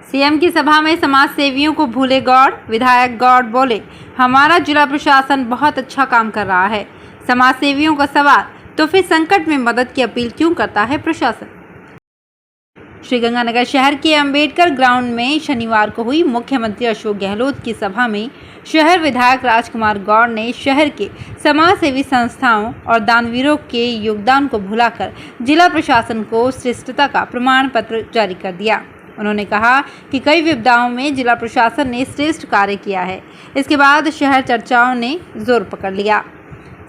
CM की सभा में समाज सेवियों को भूले गौड़। विधायक गौड़ बोले, हमारा जिला प्रशासन बहुत अच्छा काम कर रहा है। समाज सेवियों का सवाल, तो फिर संकट में मदद की अपील क्यों करता है प्रशासन। श्रीगंगानगर शहर के अंबेडकर ग्राउंड में शनिवार को हुई मुख्यमंत्री अशोक गहलोत की सभा में शहर विधायक राजकुमार गौड़ ने शहर के समाज सेवी संस्थाओं और दानवीरों के योगदान को भुलाकर जिला प्रशासन को श्रेष्ठता का प्रमाण पत्र जारी कर दिया। उन्होंने कहा कि कई विपदाओं में जिला प्रशासन ने श्रेष्ठ कार्य किया है। इसके बाद शहर चर्चाओं ने जोर पकड़ लिया।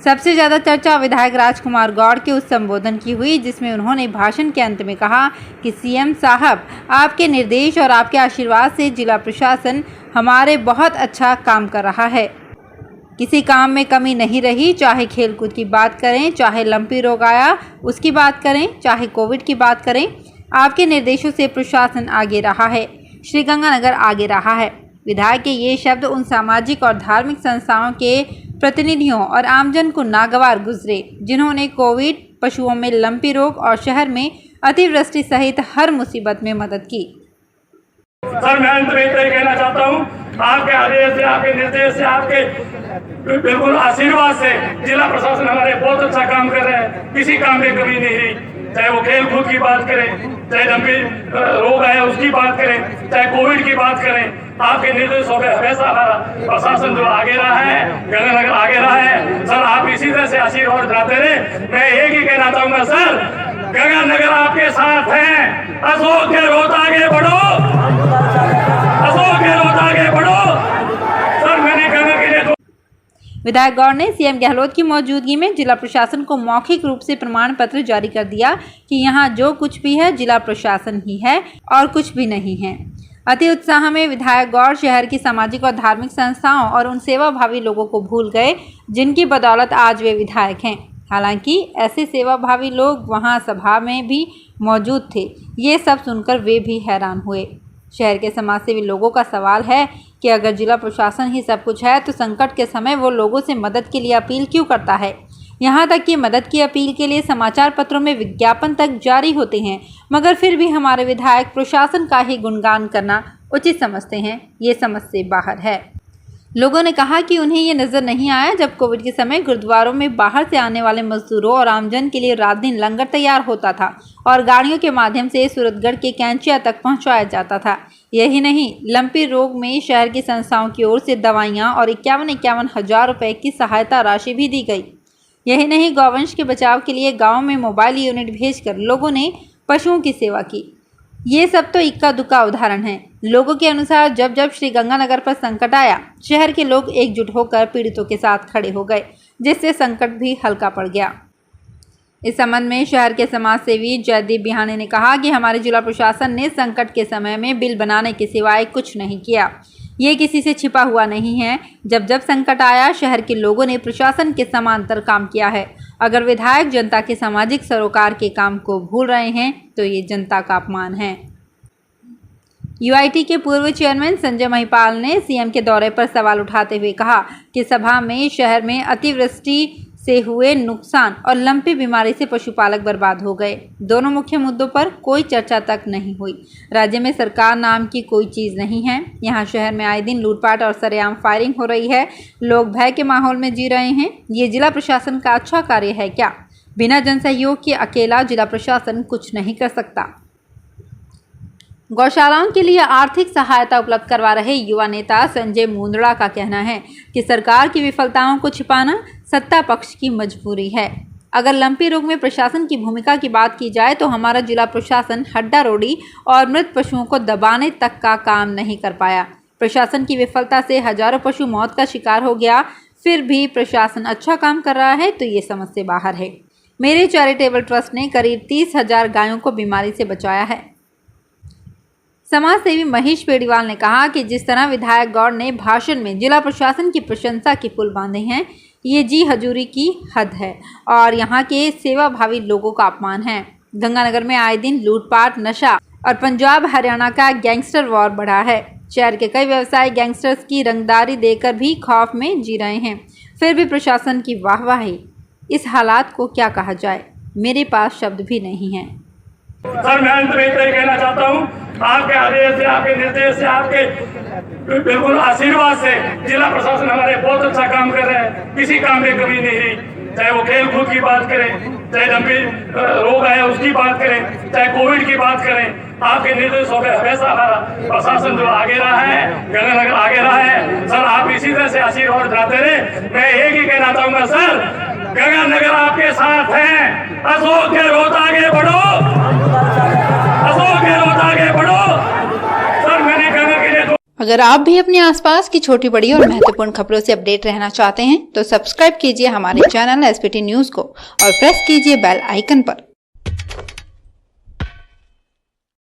सबसे ज़्यादा चर्चा विधायक राजकुमार गौड़ के उस संबोधन की हुई जिसमें उन्होंने भाषण के अंत में कहा कि सीएम साहब, आपके निर्देश और आपके आशीर्वाद से जिला प्रशासन हमारे बहुत अच्छा काम कर रहा है। किसी काम में कमी नहीं रही, चाहे खेलकूद की बात करें, चाहे लंपी रोग आया उसकी बात करें, चाहे कोविड की बात करें, आपके निर्देशों से प्रशासन आगे रहा है, श्रीगंगानगर आगे रहा है। विधायक के ये शब्द उन सामाजिक और धार्मिक संस्थाओं के प्रतिनिधियों और आमजन को नागवार गुजरे जिन्होंने कोविड, पशुओं में लंपी रोग और शहर में अतिवृष्टि सहित हर मुसीबत में मदद की। सर, मैं अंत में इतना ही कहना चाहता हूँ, आपके आदेश से, आपके निर्देश से, आपके बिल्कुल आशीर्वाद से जिला प्रशासन हमारे बहुत अच्छा काम कर रहे हैं। किसी काम में कमी नहीं रही, चाहे वो खेल कूद की बात करें, चाहे लंबी रोग आया उसकी बात करें, चाहे कोविड की बात करें। आपके निर्देशों में हमेशा हमारा प्रशासन जो आगे रहा है, गंगानगर आगे रहा है। सर, आप इसी तरह से आशीर्वाद दिलाते रहे। मैं एक ही कहना चाहूंगा सर, गंगानगर आपके साथ है। अशोक गहलोत आगे बढ़ो, अशोक गहलोत आगे बढ़ो। सर, मैंने गंगा के लिए विधायक गौड़ ने सीएम गहलोत की मौजूदगी में जिला प्रशासन को मौखिक रूप से प्रमाण पत्र जारी कर दिया कि यहाँ जो कुछ भी है जिला प्रशासन ही है और कुछ भी नहीं है। अति उत्साह में विधायक गौड़ शहर की सामाजिक और धार्मिक संस्थाओं और उन सेवाभावी लोगों को भूल गए जिनकी बदौलत आज वे विधायक हैं। हालांकि ऐसे सेवाभावी लोग वहां सभा में भी मौजूद थे। ये सब सुनकर वे भी हैरान हुए। शहर के समाजसेवी लोगों का सवाल है कि अगर जिला प्रशासन ही सब कुछ है तो संकट के समय वो लोगों से मदद के लिए अपील क्यों करता है। यहाँ तक कि मदद की अपील के लिए समाचार पत्रों में विज्ञापन तक जारी होते हैं, मगर फिर भी हमारे विधायक प्रशासन का ही गुणगान करना उचित समझते हैं। ये समझ से बाहर है। लोगों ने कहा कि उन्हें ये नज़र नहीं आया जब कोविड के समय गुरुद्वारों में बाहर से आने वाले मजदूरों और आमजन के लिए रात दिन लंगर तैयार होता था और गाड़ियों के माध्यम से सूरतगढ़ के कैंचिया तक पहुंचाया जाता था। यही नहीं, लंपी रोग में शहर की संस्थाओं की ओर से दवाइयां और 51 हज़ार रुपये की सहायता राशि भी दी गई। यही नहीं, गौवंश के बचाव के लिए गाँव में मोबाइल यूनिट भेजकर लोगों ने पशुओं की सेवा की। ये सब तो इक्का दुक्का उदाहरण है। लोगों के अनुसार जब जब श्रीगंगानगर पर संकट आया, शहर के लोग एकजुट होकर पीड़ितों के साथ खड़े हो गए, जिससे संकट भी हल्का पड़ गया। इस संबंध में शहर के समाज सेवी जयदीप बिहाने ने कहा कि हमारे जिला प्रशासन ने संकट के समय में बिल बनाने के सिवाय कुछ नहीं किया। ये किसी से छिपा हुआ नहीं है। जब जब संकट आया, शहर के लोगों ने प्रशासन के समांतर काम किया है। अगर विधायक जनता के सामाजिक सरोकार के काम को भूल रहे हैं तो ये जनता का अपमान है। यूआईटी के पूर्व चेयरमैन संजय महिपाल ने सीएम के दौरे पर सवाल उठाते हुए कहा कि सभा में शहर में अतिवृष्टि से हुए नुकसान और लंपी बीमारी से पशुपालक बर्बाद हो गए। दोनों मुख्य मुद्दों पर कोई चर्चा तक नहीं हुई। राज्य में सरकार नाम की कोई चीज़ नहीं है। यहाँ शहर में आए दिन लूटपाट और सरेआम फायरिंग हो रही है। लोग भय के माहौल में जी रहे हैं। ये जिला प्रशासन का अच्छा कार्य है क्या? बिना जन सहयोग के अकेला जिला प्रशासन कुछ नहीं कर सकता। गौशालाओं के लिए आर्थिक सहायता उपलब्ध करवा रहे युवा नेता संजय मुंदड़ा का कहना है कि सरकार की विफलताओं को छिपाना सत्ता पक्ष की मजबूरी है। अगर लंपी रोग में प्रशासन की भूमिका की बात की जाए तो हमारा जिला प्रशासन हड्डा रोड़ी और मृत पशुओं को दबाने तक का काम नहीं कर पाया। प्रशासन की विफलता से हजारों पशु मौत का शिकार हो गया, फिर भी प्रशासन अच्छा काम कर रहा है तो ये समझ से बाहर है। मेरे चैरिटेबल ट्रस्ट ने करीब 30,000 गायों को बीमारी से बचाया है। समाज सेवी महेश पेड़ीवाल ने कहा कि जिस तरह विधायक गौड़ ने भाषण में जिला प्रशासन की प्रशंसा के पुल बांधे हैं, ये जी हजूरी की हद है और यहाँ के सेवाभावी लोगों का अपमान है। गंगानगर में आए दिन लूटपाट, नशा और पंजाब हरियाणा का गैंगस्टर वॉर बढ़ा है। शहर के कई व्यवसायी गैंगस्टर्स की रंगदारी देकर भी खौफ में जी रहे हैं, फिर भी प्रशासन की वाहवाही। इस हालात को क्या कहा जाए, मेरे पास शब्द भी नहीं हैं। सर मैं अंत में इतना ही कहना चाहता हूँ, आपके आदेश से, आपके निर्देश से, आपके बिल्कुल आशीर्वाद से जिला प्रशासन हमारे बहुत अच्छा काम कर रहा है। किसी काम में कमी नहीं रही, चाहे वो खेल कूद की बात करें, चाहे गंभीर रोग आया उसकी बात करें, चाहे कोविड की बात करें। आपके निर्देशों में हमेशा हमारा प्रशासन जो आगे रहा है, गंगानगर आगे रहा है। सर आप इसी तरह से आशीर्वाद बनाते रहे। मैं एक ही कहना चाहूंगा सर, गंगानगर आपके साथ है। अशोक गहलोत आगे बढ़ो, अशोक गहलोत आगे बढ़ो। सर मैंने गंगा के लिए अगर आप भी अपने आसपास की छोटी बड़ी और महत्वपूर्ण खबरों से अपडेट रहना चाहते हैं तो सब्सक्राइब कीजिए हमारे चैनल SPT न्यूज को और प्रेस कीजिए बेल आइकन पर।